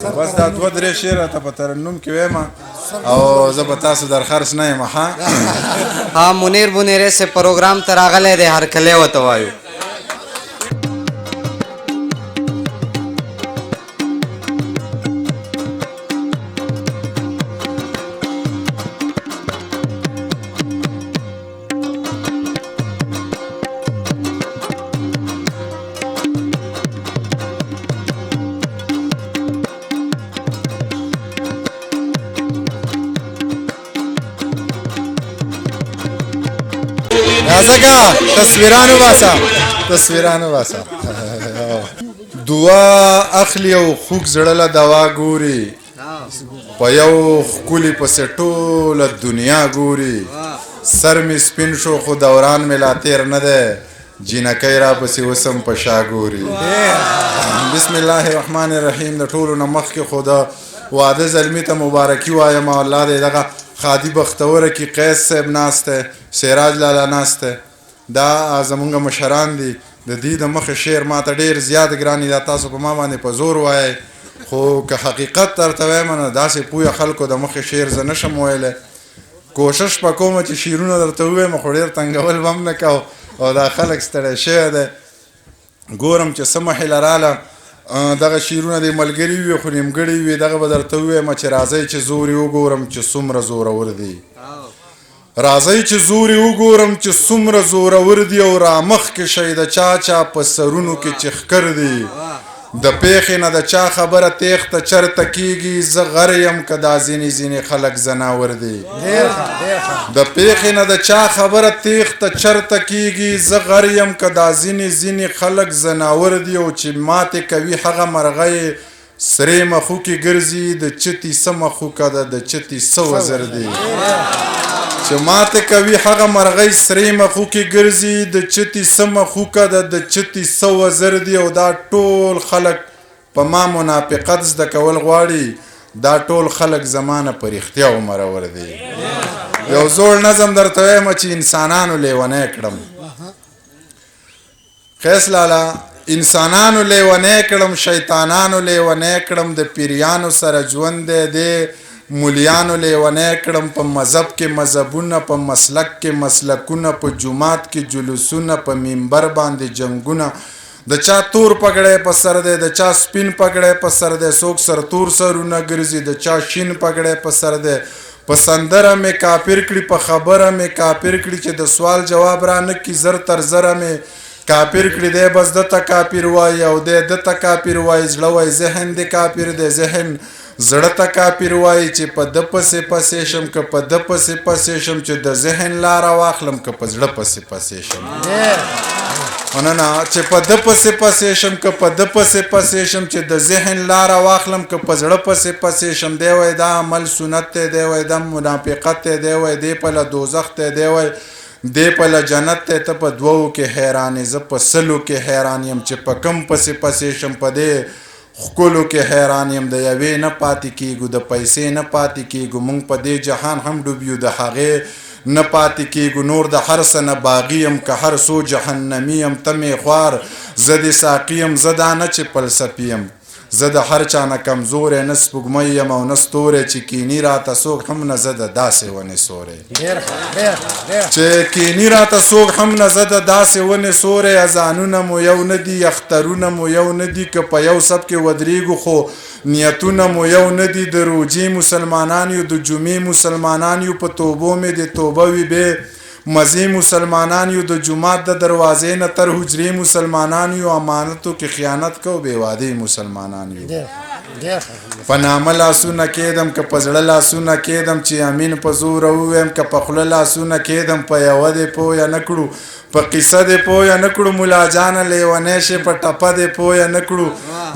بس دا دوه درې شعره ته په ترنم کې وایم او زه به تاسو درخرس نه یم ښه. ها منیر بونیرې سے پروګرام ته راغلی دی هرکلی ورته وایو. ځکه تصویرانو باسه دعا اخلي او خوږ زړه له دوا ګوري په یو ښکلي پسې ټوله دنیا ګوري سر مې سپین شو خو دوران مې لا تېر نه دی جینکۍ را پسې اوسم په شا ګوري. بسم الله الرحمن الرحیم. د ټولو نه مخکې خو د واده زلمي ته مبارکي وایم او الله دې دغه خادي بختوره کې قیس صاحب ناست دی، سراج لالا ناست دی، دا زمونږ مشران دي. د دې د مخه شعر ما ته ډېر زیات ګران دي، دا تاسو په ما باندې په زور وایئ، خو که حقیقت درته وایم نو داسې پویه خلکو د مخې شعر زه نشم ویلی. کوشش به کومه چې شعرونه درته ووایم خو ډېر تنګول به هم نه کو او دا خلک ستړی شوی دی. ګورم چې څه مهیله راله دغه شعرونه د ملګري وي خو نیمګړي وي، دغه به درته ووایم چې راځئ چې زور یې وګورم چې څومره زورور دی، راځئ چې زور یې وګورم چې څومره زورور دی او رامخکې شئ د چا چا په سرونو کې چې ښکر دی. د پیښې نه د چا خبره تیښته چرته کیږي، زه غر یم که دا ځینې ځینې خلک زناور دي. د پیښې نه د چا خبره تیښته چرته کیږي، زه غر یم که دا ځینې ځینې خلک زناور دي. او چې ماتې کوي هغه مرغۍ سرې مخوکې ګرځي، د چتي څه مخوکه ده د چتي څه وزر دي. چې ماته کوي هغه مرغۍ سرې مخوکې ګرځي، د چتي څه مخوکه ده د چتي څه وزر دي. او دا ټول خلک په ما منافقت زده کول غواړي، دا ټول خلک زما نه په رښتیا مرور دي. یو زوړ نظم درته وایم چې انسانانو لیونی کړم، قیس لالا انسانانو لیونی کړم، شیطانانو لیونی کړم، د پیریانو سره ژوند دی مولیانو لیونی کړم، په مذهب کې مذهبونه، په مسلک کې مسلکونه، په جومات کې جلوسونه، په منبر باندې جنګونه. د چا تور پګړی په سر دی، د چا سپین پګړی په سر دی، څوک سرتور سرونه ګرځي، د چا شین پګړی په سر دی. په سندره مې کافر کړي، په خبره مې کافر کړي، چې د سوال جواب را نه کړي زر تر زره مې کافر کړي. دی بس ده ته کافر وایي او دی ده ته کافر وایي، زړه وایي ذهن دی کافر دی، ذهن زړه ته کافر وایي. چې په ده پسې پسې شم که په ده پسې پسې شم، چې د ذهن لاره واخلم که په زړه پسې پسې شم. نه چې په ده پسې پسې شم که په ده پسې پسې شم، چې د ذهن لاره واخلم که په زړه پسې پسې شم. دی وایي دا عمل سنت دی، دی وایي دا منافقت دی، دی وایي دی په له دوزخ دی، دی وایي دی په له جنت دی. ته په دوو کې حیران یې، زه په سلو کې حیران یم، چې په کم پسې پسې شم. په دې ښکلو کې حیران یم، د یوې نه پاتې کیږو، د پیسې نه پاتې کیږو، موږ په دې جهان هم ډوب یو، د هغې نه پاتې کیږو. نور د هر څه نه باغي یم که هر څو جهنمي یم، ته مې خوار زه دې ساقي یم، زه دا نه چې فلسفي یم، زه د هر چا نه کمزوری نه سپوږمۍ یم او نه ستوری، چې کیني راته څوک هم نه زه د داسې ونې سوری، چې کیني راته څوک هم نه زه د داسې ونې سوری. اذانونه مو یو نه دي، اخترونه مو یو نه دي، که په یو سب کې ودرېږو خو نیتونه مو یو نه دي. د روجې مسلمانان یو، د جمعې مسلمانان یو، په توبو مې د توبه وي بې مزې مسلمانان یو، د جومات د دروازې نه تر حجرې مسلمانان یو، امانتو کې خیانت کو بې وادې مسلمانان یو. په نامه لاسونه کېدم که په زړه لاسونه کېدم، چې امین په زوره ووایم که په خوله لاسونه کېدم. په یوه دې پویه نه کړو، په قصه دې پویه نه کړو، ملا جانه لیونی شې په ټپه دې پویه نه کړو.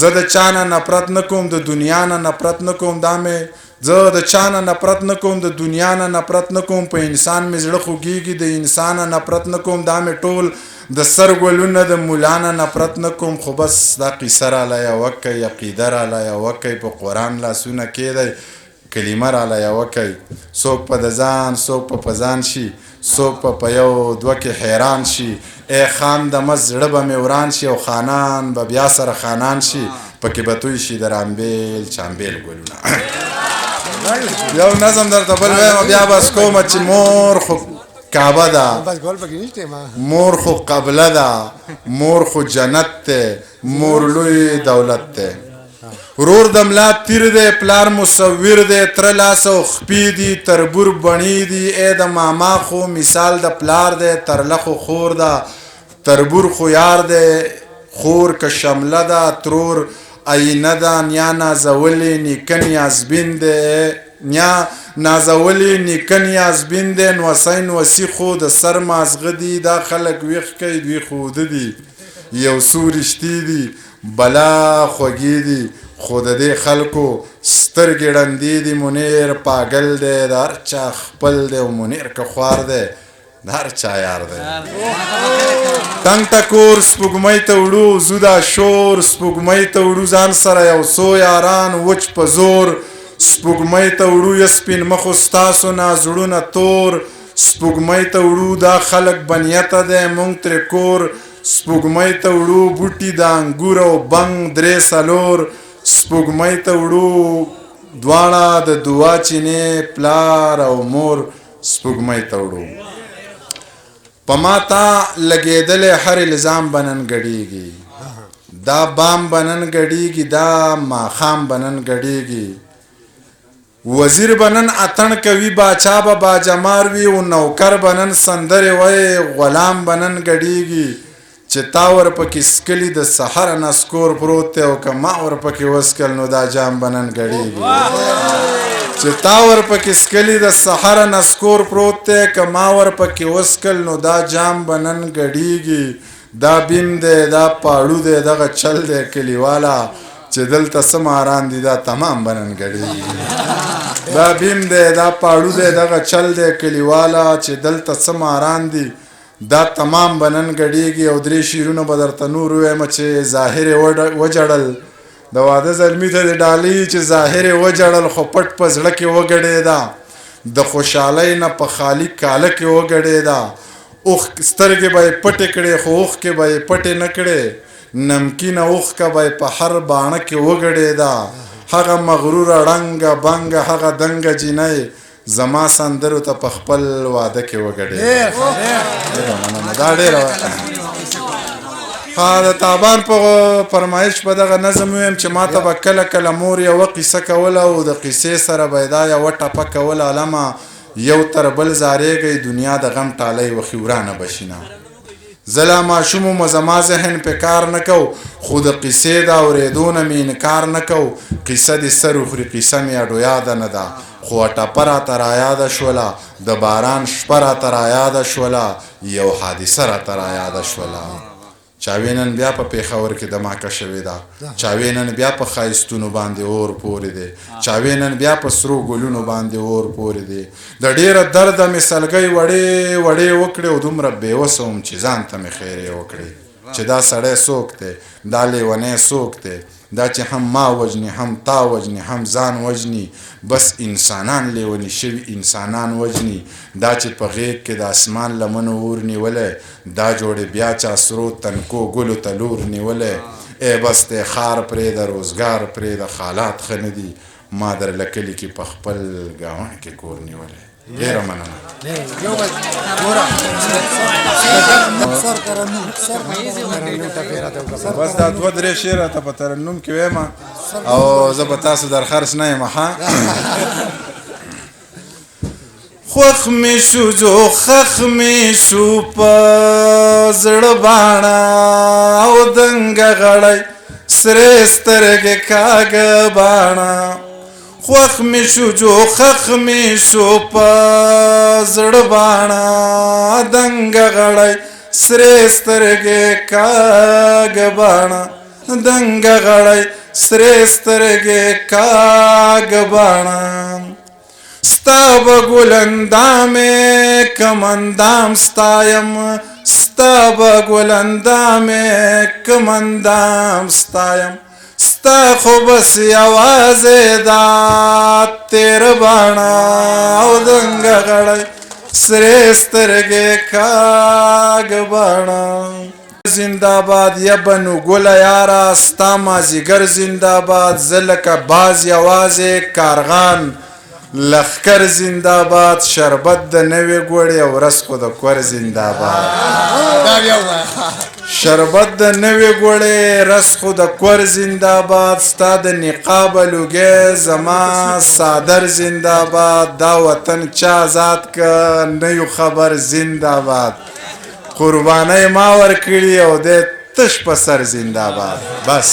زه د چا نه نفرت نه کوم، د دنیا نه نفرت نه کوم، دا مې زه د چا نه نفرت نه کوم، د دنیا نه نفرت نه کوم. په انسان مې زړه خوږېږي، د انسان نه نفرت نه کوم. دا مې ټول د سر ګلونه، د ملا نه نفرت نه کوم. خو بس دا قصه راله یوه کوي، عقیده راله یوه کوي، په قرآن لاسونه کېدی کلمه راله یوه کوي. څوک په د ځان څوک په ځان شي، څوک په یو دوه کې حیران شي. ای خان د مست زړه به مې وران شي او خانان به بیا سره خانان شي. په پکې به توی شي د رامبیل چامبیل ګلونه یو نظم درته بل وایم بیا بس کومه چې مور خو کعبه ده مور خو قبله ده مور خو جنت ده مور لوی دولت ده ورور د ملا تیر دی پلار مصور دی تره لاس او خپې دي تربور بڼې دي ای د ماما خو مثال د پلار دی ترله خو خور ده تربور خو یار دی خور که شمله ده ترور آینه ده نیا نازولی نیکه نیازبین دی نیا نازولی نیکه نیازبین دی نوسی نوسی خو د سر مازغه دي دا خلک ویښ کوي دوی خوده دي یو څو رښتې دي بلا خوږې دي خو د دې خلکو سترګې ړندې دي منیر پاگل دی د هر چا خپل دی او منیر که خوار دی د هر چا یار دی تنګ ټکور سپوږمۍ ته وړو زو دا شور سپوږمۍ ته وړو ځان سره یو څو یاران وچ په زور سپوږمۍ ته وړو یا سپین مخو ستاسو نه زړونه تور سپوږمۍ ته وړو دا خلک بنیته دی مونږ ترې کور سپوږمۍ ته وړو بوټي د انګور او بنګ درې څلور سپوږمۍ ته وړو دواړه د دعا چینې پلار او مور سپوږمۍ ته وړو په ما تا لګېدلی هر الزام به نن ګډېږي دا بام به نن ګډېږي دا ماښام به نن ګډېږي وزیر به نن اتڼ کوي باچا به باجمار وي او نوکر به نن سندرې وایي غلام به نن ګډېږي چې تا ورپکې سکلي د سحر نه سکور پروت دی او که ما ورپکې وسکل نو دا جام به نن ګډېږي چې تا ورپکې سکلي د سحر نه سکور پروت دی که ما ورپکې وسکل نو دا جام به نن ګډېږي دا بیم دی دا پاړو دی دغه چل دی کلیواله چې دلته څه ماران دي دا تمام به نن ګډېږي دا بیم دی دا پاړو دی دغه چل دی کلیواله چې دلته څه ماران دي دا تمام به نن ګډېږي او درې شعرونه به درته نور ووایم چې ظاهر یې وجړل د واده زلمي ته د ډالۍ چې ظاهر یې وجړل خو پټ په زړه کې وګډېده د خوشحالۍ نه په خالي کاله کې وګډېده اوښ سترګې به یې پټې کړې خو اوښکې به یې پټې نه کړې نمکینه اوښکه به یې په هر باڼه کې وګډېده هغه مغروره ړنګه بنګه هغه دنګه جینۍ زما سندرو ته په خپل واده کې وګډېده دا ډېره د تابان په فرمایش په دغه نظم ویم چې ما ته به کله کله مور یوه قیسه کوله او د قیسې سره به یې دا یوه ټپه کوله علمه یو تر بل زارېږئ دنیا د غم ټالی وخي ورانه بشینه زه لا ماشوم وم زما ذهن پې کار نه کو خو د قیسې د اورېدو نه مې انکار نه کو قیسه دې سر وخوري قیسه مې اډو یاده نه ده خو ټپه راته رایاده شوله د باران شپه راته رایاده شوله یو حادثه راته رایاده شوله چاوې نن بیا په پېښور کې دماکه شوې ده چاوې نن بیا په ښایستونو باندې اور پورې دی چاوې نن بیا په سرو ګلونو باندې اور پورې دی د ډېره درده مې سلګۍ وړې وړې وکړې او دومره بېوسه وم چې ځان ته مې خیرې وکړې چې دا سړی څوک دی دا لیونی څوک دی دا چې هم ما وجني هم تا وجني هم ځان وجني بس انسانان لیوني شوي انسانان وجني دا چې په غیږ کې د اسمان لمنو اور نیولی دا جوړې بیا چا سرو تنکو ګلو ته لور نیولی ای بس دی ښار پرېږده روزګار پرېږده حالات ښه نه دي ما درله کلي کې په خپل ګاونډ کې کور نیولی ډېره مننه بس دا دوه درې شعره ته په ترنم کې ویم او زه به تاسو در خرڅ نه یم ښه خوښ مې شو جو خښ مې شو په زړه باڼه او دنګه غړی سرې سترګې کاږه باڼه خوښ مې شو جو خښ مې شو په زړه باڼه دنګه غړی سرې سترګې کاږه باڼه دنګه غړی سرې سترګې کاږه باڼه ستا به ګل اندامې کم اندام ستایم ستا به ګل اندامې کم اندام ستایم ستا خو بس یوازې دا تېره باڼه او دنګه غړی سرې سترګې کاږه باڼه زنداباد یا بنو ګله یاره ستا مازیګر زنداباد زه لکه باز یوازې کارغان لخکر زنداباد شربت د نوې ګوړې او رس خو د کور زنداباد شربت د نوې ګوړې رس خو د کور زنداباد ستا د نقاب لوګې زما صادر زنداباد دا وطن چا آزاد که نه یو خبر زنداباد قربانۍ ما ورکړي او د تش په سر زنداباد بس